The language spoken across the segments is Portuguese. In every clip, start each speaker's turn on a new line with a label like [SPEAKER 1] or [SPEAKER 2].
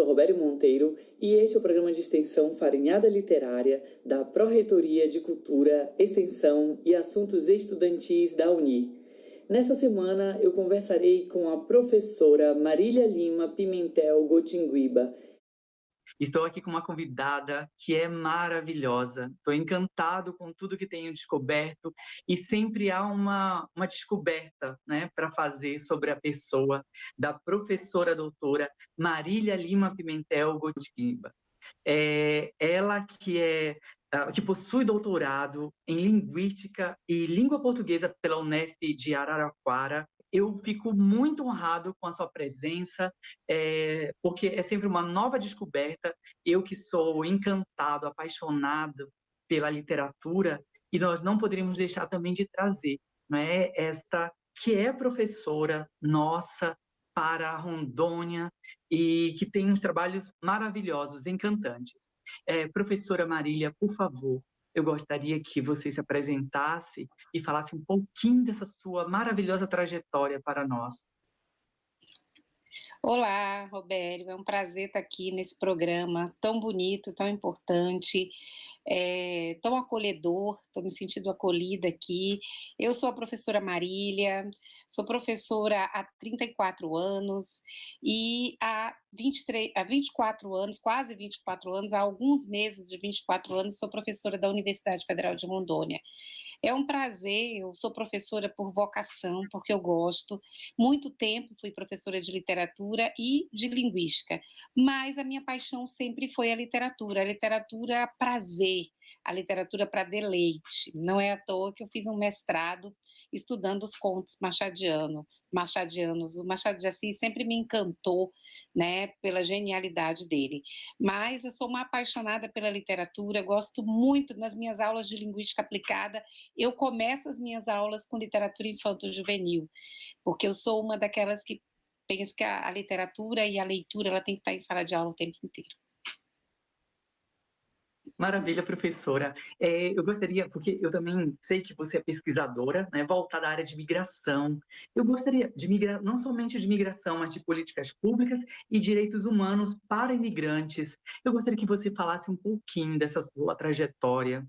[SPEAKER 1] sou Robério Monteiro e este é o programa de extensão Farinhada Literária da Pró-Reitoria de Cultura, Extensão e Assuntos Estudantis da UNI. Nesta semana eu conversarei com a professora Marília Lima Pimentel Gotinguiba.
[SPEAKER 2] Estou aqui com uma convidada que é maravilhosa. Estou encantado com tudo que tenho descoberto e sempre há uma descoberta, né, para fazer sobre a pessoa da professora doutora Marília Lima Pimentel Gotinguiba. Ela que possui doutorado em Linguística e Língua Portuguesa pela Unesp de Araraquara. Eu fico muito honrado com a sua presença, porque é sempre uma nova descoberta. Eu que sou encantado, apaixonado pela literatura, e nós não poderíamos deixar também de trazer, né, esta que é professora nossa para a Rondônia e que tem uns trabalhos maravilhosos, encantantes. Professora Marília, por favor, eu gostaria que você se apresentasse e falasse um pouquinho dessa sua maravilhosa trajetória para nós.
[SPEAKER 3] Olá, Robério, é um prazer estar aqui nesse programa tão bonito, tão importante, tão acolhedor, estou me sentindo acolhida aqui. Eu sou a professora Marília, sou professora há 34 anos e há 24 anos, quase 24 anos, há alguns meses de 24 anos, sou professora da Universidade Federal de Rondônia. É um prazer, eu sou professora por vocação, porque eu gosto. Muito tempo fui professora de literatura e de linguística, mas a minha paixão sempre foi a literatura prazer, a literatura para deleite. Não é à toa que eu fiz um mestrado estudando os contos machadianos. O Machado de Assis sempre me encantou, né, pela genialidade dele. Mas eu sou uma apaixonada pela literatura, gosto muito nas minhas aulas de linguística aplicada. Eu começo as minhas aulas com literatura infanto-juvenil, porque eu sou uma daquelas que pensa que a literatura e a leitura ela tem que estar em sala de aula o tempo inteiro.
[SPEAKER 2] Maravilha, professora. Eu gostaria, porque eu também sei que você é pesquisadora, né, voltada à área de migração. Eu gostaria de migrar, não somente de migração, mas de políticas públicas e direitos humanos para imigrantes. Eu gostaria que você falasse um pouquinho dessa sua trajetória.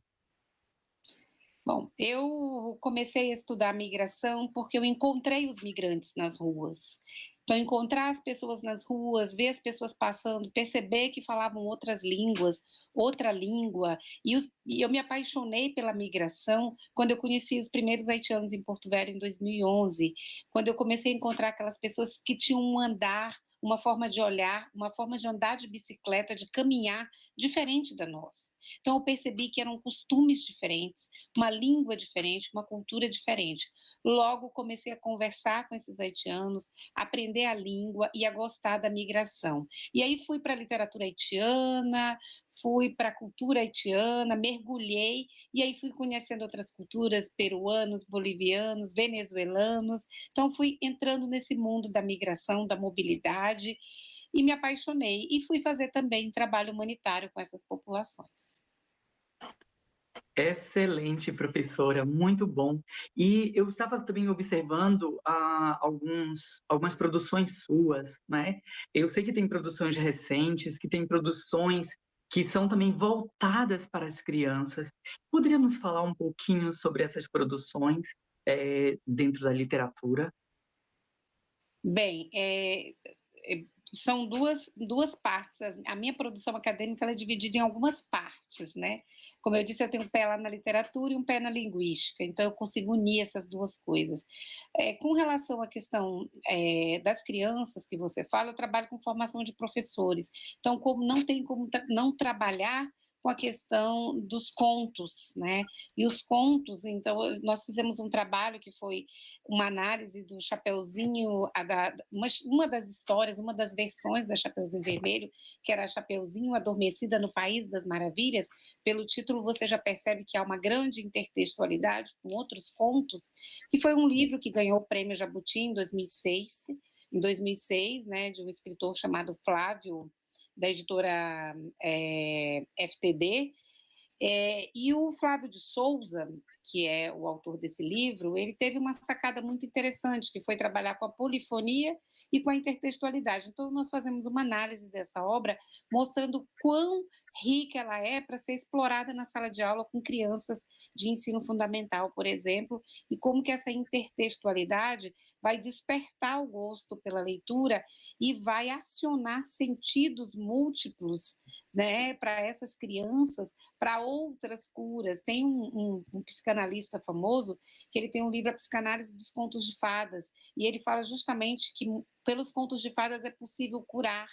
[SPEAKER 3] Bom, eu comecei a estudar migração porque eu encontrei os migrantes nas ruas. Então, encontrar as pessoas nas ruas, ver as pessoas passando, perceber que falavam outras línguas, outra língua, e eu me apaixonei pela migração quando eu conheci os primeiros haitianos em Porto Velho em 2011, quando eu comecei a encontrar aquelas pessoas que tinham um andar, uma forma de olhar, uma forma de andar de bicicleta, de caminhar diferente da nossa. Então, eu percebi que eram costumes diferentes, uma língua diferente, uma cultura diferente. Logo, comecei a conversar com esses haitianos, aprender a língua e a gostar da migração. E aí fui para a literatura haitiana, fui para a cultura haitiana, mergulhei, e aí fui conhecendo outras culturas, peruanos, bolivianos, venezuelanos. Então, fui entrando nesse mundo da migração, da mobilidade, e me apaixonei. E fui fazer também trabalho humanitário com essas populações.
[SPEAKER 2] Excelente, professora, muito bom. E eu estava também observando algumas produções suas, né? Eu sei que tem produções recentes, que tem produções que são também voltadas para as crianças. Poderia nos falar um pouquinho sobre essas produções dentro da literatura?
[SPEAKER 3] Bem, são duas partes. A minha produção acadêmica ela é dividida em algumas partes, né? Como eu disse, eu tenho um pé lá na literatura e um pé na linguística, então eu consigo unir essas duas coisas. Com relação à questão das crianças que você fala, eu trabalho com formação de professores, então como não tem como não trabalhar com a questão dos contos, né? E os contos, então, nós fizemos um trabalho que foi uma análise do Chapeuzinho, uma das histórias, uma das versões da Chapeuzinho Vermelho, que era a Chapeuzinho Adormecida no País das Maravilhas. Pelo título você já percebe que há uma grande intertextualidade com outros contos, que foi um livro que ganhou o Prêmio Jabuti em 2006, né, de um escritor chamado Flávio, da editora FTD, E o Flávio de Souza, que é o autor desse livro, ele teve uma sacada muito interessante, que foi trabalhar com a polifonia e com a intertextualidade. Então, nós fazemos uma análise dessa obra, mostrando quão rica ela é para ser explorada na sala de aula com crianças de ensino fundamental, por exemplo, e como que essa intertextualidade vai despertar o gosto pela leitura e vai acionar sentidos múltiplos, né, para essas crianças, para outras curas. Tem um psicanalista famoso que ele tem um livro, A Psicanálise dos Contos de Fadas, e ele fala justamente que pelos contos de fadas é possível curar,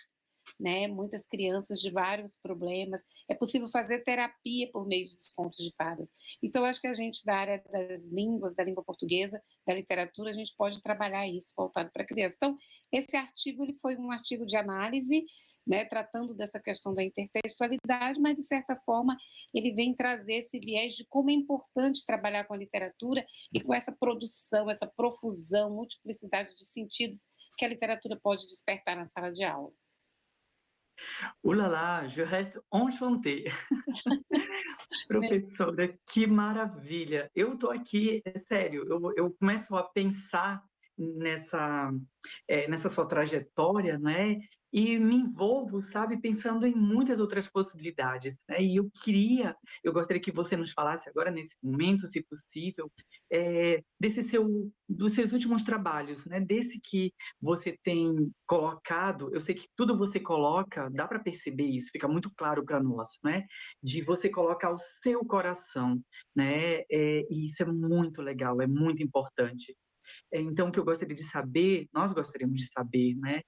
[SPEAKER 3] né, muitas crianças de vários problemas, é possível fazer terapia por meio dos contos de fadas. Então, acho que a gente, da área das línguas, da língua portuguesa, da literatura, a gente pode trabalhar isso voltado para a criança. Então, esse artigo ele foi um artigo de análise, né, tratando dessa questão da intertextualidade, mas, de certa forma, ele vem trazer esse viés de como é importante trabalhar com a literatura e com essa produção, essa profusão, multiplicidade de sentidos que a literatura pode despertar na sala de aula.
[SPEAKER 2] Ouh là là, je reste enchantée. Professora, que maravilha! Eu estou aqui, é sério, eu começo a pensar nessa, nessa sua trajetória, né? E me envolvo, sabe, pensando em muitas outras possibilidades, né? E eu gostaria que você nos falasse agora, nesse momento, se possível, dos seus últimos trabalhos, né? Desse que você tem colocado, eu sei que tudo você coloca, dá para perceber isso, fica muito claro para nós, né? De você colocar o seu coração, né? E isso é muito legal, é muito importante. Então, o que eu gostaria de saber, nós gostaríamos de saber, né?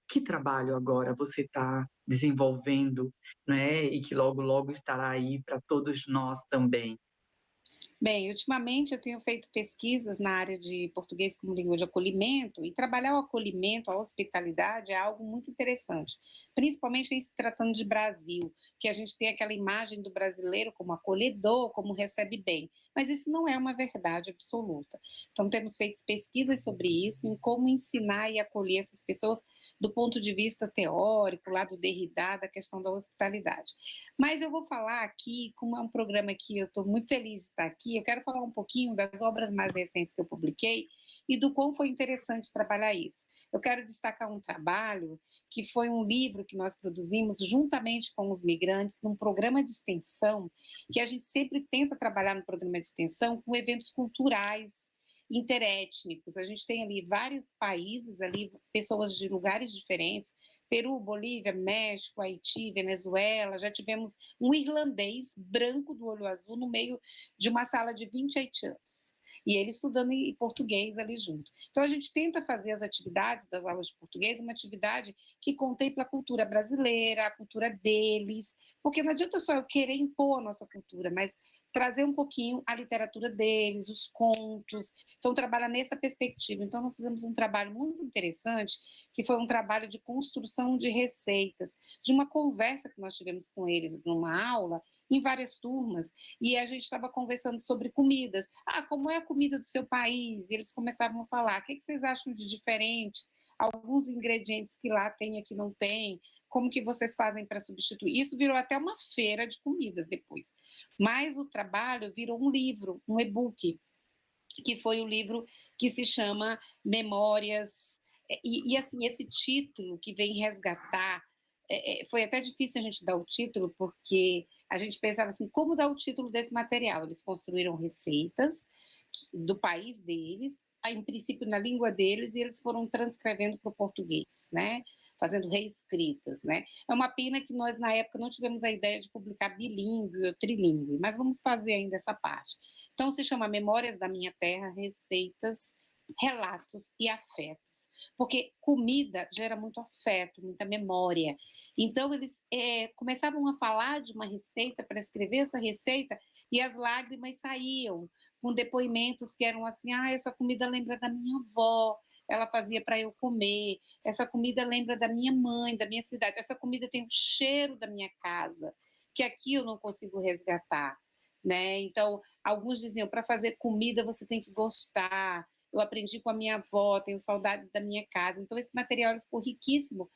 [SPEAKER 2] Que trabalho agora você está desenvolvendo, né? E que logo, logo estará aí para todos nós também.
[SPEAKER 3] Bem, ultimamente eu tenho feito pesquisas na área de português como língua de acolhimento, e trabalhar o acolhimento, a hospitalidade é algo muito interessante, principalmente em se tratando de Brasil, que a gente tem aquela imagem do brasileiro como acolhedor, como recebe bem, mas isso não é uma verdade absoluta. Então temos feito pesquisas sobre isso, em como ensinar e acolher essas pessoas do ponto de vista teórico, lá do Derrida, da questão da hospitalidade. Mas eu vou falar aqui, como é um programa que eu estou muito feliz de estar aqui, eu quero falar um pouquinho das obras mais recentes que eu publiquei e do quão foi interessante trabalhar isso. Eu quero destacar um trabalho que foi um livro que nós produzimos juntamente com os migrantes num programa de extensão, que a gente sempre tenta trabalhar no programa de extensão com eventos culturais interétnicos. A gente tem ali vários países, ali pessoas de lugares diferentes, Peru, Bolívia, México, Haiti, Venezuela, já tivemos um irlandês branco do olho azul no meio de uma sala de 20 haitianos, e ele estudando em português ali junto. Então a gente tenta fazer as atividades das aulas de português uma atividade que contempla a cultura brasileira, a cultura deles, porque não adianta só eu querer impor a nossa cultura, mas trazer um pouquinho a literatura deles, os contos, então trabalha nessa perspectiva. Então nós fizemos um trabalho muito interessante, que foi um trabalho de construção de receitas, de uma conversa que nós tivemos com eles numa aula, em várias turmas, e a gente estava conversando sobre comidas. Como é a comida do seu país? E eles começavam a falar, o que vocês acham de diferente? Alguns ingredientes que lá tem, aqui não tem, como que vocês fazem para substituir? Isso virou até uma feira de comidas depois. Mas o trabalho virou um livro, um e-book, que foi o livro que se chama Memórias. Assim, esse título que vem resgatar, foi até difícil a gente dar o título, porque a gente pensava assim, como dar o título desse material? Eles construíram receitas do país deles, em princípio na língua deles, e eles foram transcrevendo para o português, né? Fazendo reescritas, né? É uma pena que nós, na época, não tivemos a ideia de publicar bilíngue ou trilíngue, mas vamos fazer ainda essa parte. Então, se chama Memórias da Minha Terra, Receitas, Relatos e Afetos, porque comida gera muito afeto, muita memória. Então, eles começavam a falar de uma receita, para escrever essa receita, e as lágrimas saíam, com depoimentos que eram assim, essa comida lembra da minha avó, ela fazia para eu comer, essa comida lembra da minha mãe, da minha cidade, essa comida tem o cheiro da minha casa, que aqui eu não consigo resgatar, né? Então, alguns diziam, para fazer comida você tem que gostar, eu aprendi com a minha avó, tenho saudades da minha casa. Então, esse material ficou riquíssimo.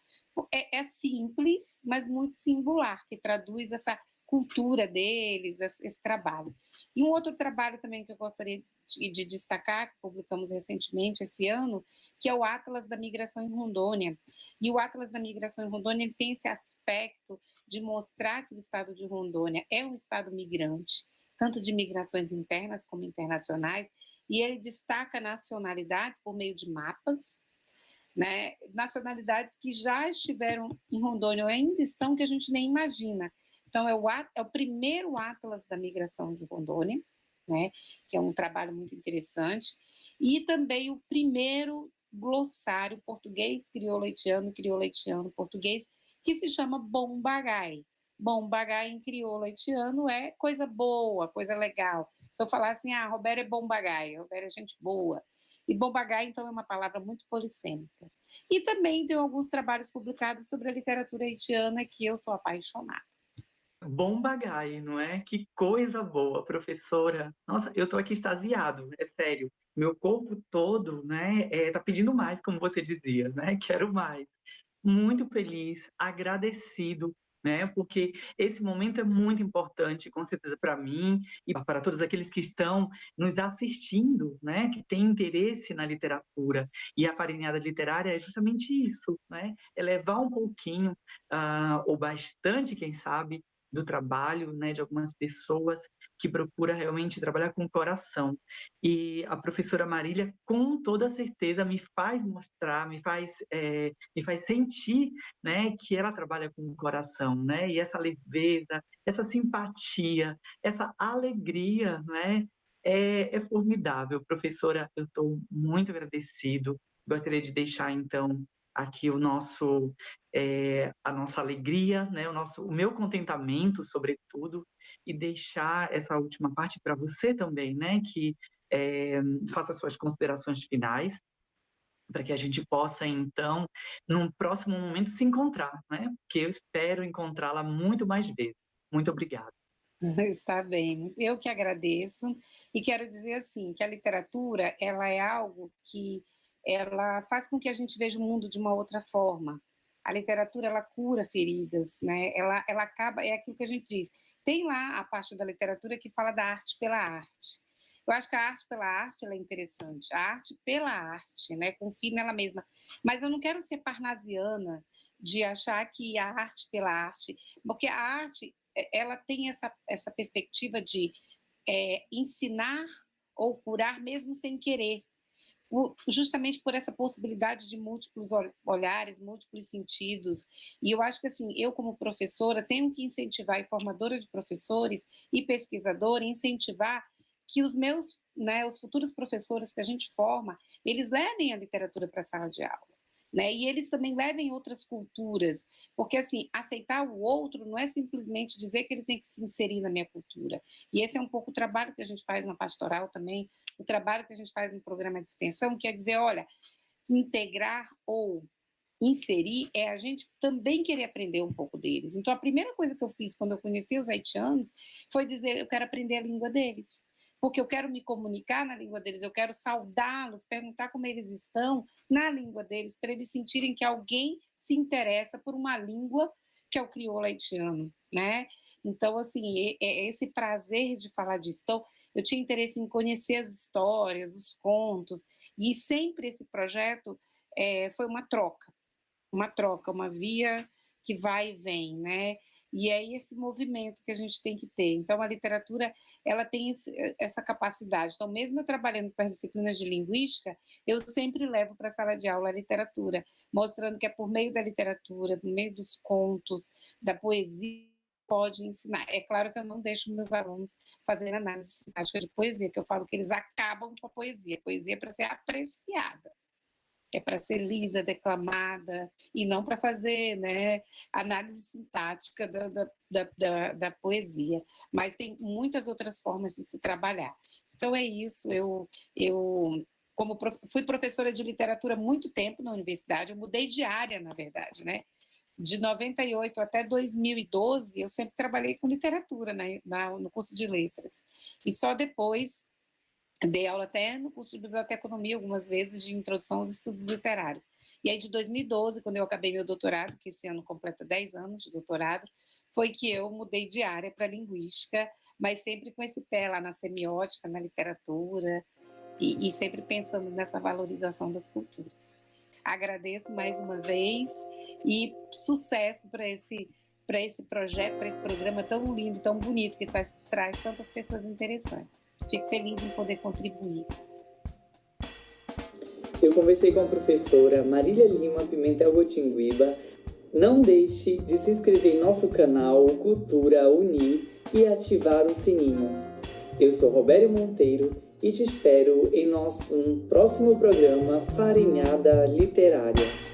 [SPEAKER 3] É simples, mas muito singular, que traduz essa cultura deles, esse trabalho. E um outro trabalho também que eu gostaria de destacar, que publicamos recentemente esse ano, que é o Atlas da Migração em Rondônia. E o Atlas da Migração em Rondônia tem esse aspecto de mostrar que o estado de Rondônia é um estado migrante, tanto de migrações internas como internacionais, e ele destaca nacionalidades por meio de mapas, né? Nacionalidades que já estiveram em Rondônia ou ainda estão, que a gente nem imagina. Então, é o primeiro Atlas da Migração de Rondônia, né? Que é um trabalho muito interessante, e também o primeiro glossário português crioulo-haitiano, português, que se chama Bombagai. Bombagai em crioulo haitiano é coisa boa, coisa legal. Se eu falar assim, Roberto é bombagai, Roberto é gente boa. E bombagai, então, é uma palavra muito polissêmica. E também tem alguns trabalhos publicados sobre a literatura haitiana que eu sou apaixonada.
[SPEAKER 2] Bombagai, não é? Que coisa boa, professora. Nossa, eu estou aqui extasiado, é sério. Meu corpo todo, né, tá pedindo mais, como você dizia, né? Quero mais. Muito feliz, agradecido, né? Porque esse momento é muito importante, com certeza, para mim e para todos aqueles que estão nos assistindo, né? Que têm interesse na literatura. E a Farinhada Literária é justamente isso, né? É levar um pouquinho, ou bastante, quem sabe, do trabalho, né, de algumas pessoas que procura realmente trabalhar com o coração. E a professora Marília, com toda certeza, me faz mostrar, me faz sentir, né, que ela trabalha com o coração, né, e essa leveza, essa simpatia, essa alegria, né, é formidável. Professora, eu estou muito agradecido. Gostaria de deixar, então, aqui a nossa alegria, né, o meu contentamento, sobretudo, e deixar essa última parte para você também, né, que faça suas considerações finais, para que a gente possa, então, num próximo momento, se encontrar, né, porque eu espero encontrá-la muito mais vezes. Muito obrigada.
[SPEAKER 3] Está bem, eu que agradeço, e quero dizer assim, que a literatura, ela é algo que ela faz com que a gente veja o mundo de uma outra forma. A literatura, ela cura feridas, né? Ela acaba, é aquilo que a gente diz. Tem lá a parte da literatura que fala da arte pela arte. Eu acho que a arte pela arte, ela é interessante, a arte pela arte, né? Confie nela mesma. Mas eu não quero ser parnasiana de achar que a arte pela arte, porque a arte ela tem essa perspectiva de ensinar ou curar mesmo sem querer, justamente por essa possibilidade de múltiplos olhares, múltiplos sentidos. E eu acho que, assim, eu como professora tenho que incentivar, e formadora de professores e pesquisadora, incentivar que os meus, né, os futuros professores que a gente forma, eles levem a literatura para a sala de aula. Né? E eles também levem outras culturas, porque assim, aceitar o outro não é simplesmente dizer que ele tem que se inserir na minha cultura. E esse é um pouco o trabalho que a gente faz na pastoral também, o trabalho que a gente faz no programa de extensão, que é dizer, olha, integrar ou inserir é a gente também querer aprender um pouco deles. Então, a primeira coisa que eu fiz quando eu conheci os haitianos foi dizer, eu quero aprender a língua deles, porque eu quero me comunicar na língua deles, eu quero saudá-los, perguntar como eles estão na língua deles, para eles sentirem que alguém se interessa por uma língua que é o crioulo haitiano, né? Então, assim, é esse prazer de falar disso. Então, eu tinha interesse em conhecer as histórias, os contos, e sempre esse projeto foi uma troca, uma via que vai e vem, né? E é esse movimento que a gente tem que ter. Então, a literatura, ela tem essa capacidade. Então, mesmo eu trabalhando com as disciplinas de linguística, eu sempre levo para a sala de aula a literatura, mostrando que é por meio da literatura, por meio dos contos, da poesia, pode ensinar. É claro que eu não deixo meus alunos fazerem análise sintática de poesia, que eu falo que eles acabam com a poesia. A poesia é para ser apreciada, é para ser lida, declamada, e não para fazer, né, análise sintática da poesia. Mas tem muitas outras formas de se trabalhar. Então é isso, fui professora de literatura há muito tempo na universidade, eu mudei de área, na verdade, né? De 98 até 2012, eu sempre trabalhei com literatura, né, no curso de letras. E só depois Dei aula até no curso de biblioteconomia algumas vezes, de introdução aos estudos literários. E aí, de 2012, quando eu acabei meu doutorado, que esse ano completa 10 anos de doutorado, foi que eu mudei de área para linguística, mas sempre com esse pé lá na semiótica, na literatura, e sempre pensando nessa valorização das culturas. Agradeço mais uma vez e sucesso para esse projeto, para esse programa tão lindo, tão bonito, que traz tantas pessoas interessantes. Fico feliz em poder contribuir.
[SPEAKER 1] Eu conversei com a professora Marília Lima Pimentel Gotinguiba. Não deixe de se inscrever em nosso canal Cultura Uni e ativar o sininho. Eu sou Robério Monteiro e te espero em nosso próximo programa Farinhada Literária.